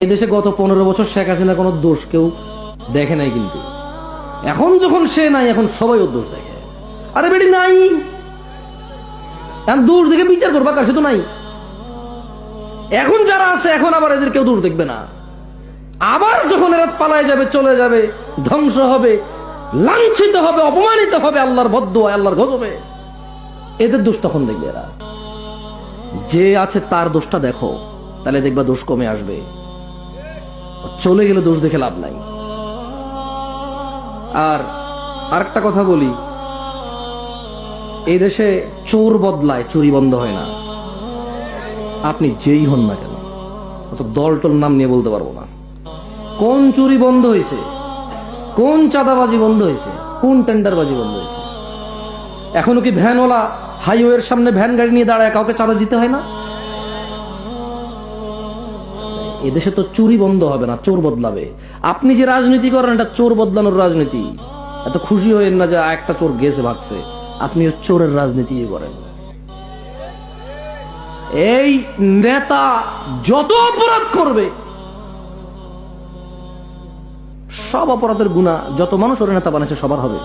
এদেশে গত 15 বছর শেখ হাসিনা কোনো দোষ কেউ দেখে নাই, কিন্তু এখন যখন সে নাই এখন সবাই ওর দোষ দেখে। আরে বেটি নাই, এখন দোষ দেখে বিচার করবা কার? সে তো নাই। এখন যারা আছে এখন আবার এদের কেউ দোষ দেখবে না। আবার যখন এরা পালায় যাবে, চলে যাবে, ধ্বংস হবে, লাঞ্ছিত হবে, অপমানিত হবে, আল্লাহর বদদোয়া, আল্লাহর গজবে, এদের দোষ তখন দেখবে এরা। যে আছে তার দোষটা দেখো, তাহলে দেখবা দোষ কমে আসবে। চলে গেলে দোষ দেখে লাভ নাই। আর আরেকটা কথা বলি, এই দেশে চোর বদলায়, চুরি বন্ধ হয় না। আপনি যেই হন না কেন, অত দল টল নাম নিয়ে বলতে পারবো না। কোন চুরি বন্ধ হয়েছে, কোন চাঁদাবাজি বন্ধ হয়েছে, কোন টেন্ডারবাজি বন্ধ হয়েছে? এখনো কি ভ্যানওয়ালা হাইওয়ের সামনে ভ্যান গাড়ি নিয়ে দাঁড়ায় কাউকে চাঁদা দিতে হয় না? এদেশে তো চুরি বন্ধ হবে না, চোর বদলাবে। আপনি যে রাজনীতি করেন এটা চোর বদলানোর রাজনীতি। এত খুশি হয়েন না যে একটা চোর গেছে ভাগছে, আপনিও চোরের রাজনীতি করেন। এই নেতা যত অপরাধ করবে, সব অপরাধের গুনাহ যত মানুষ ওর নেতা বানাচ্ছে সবার হবে।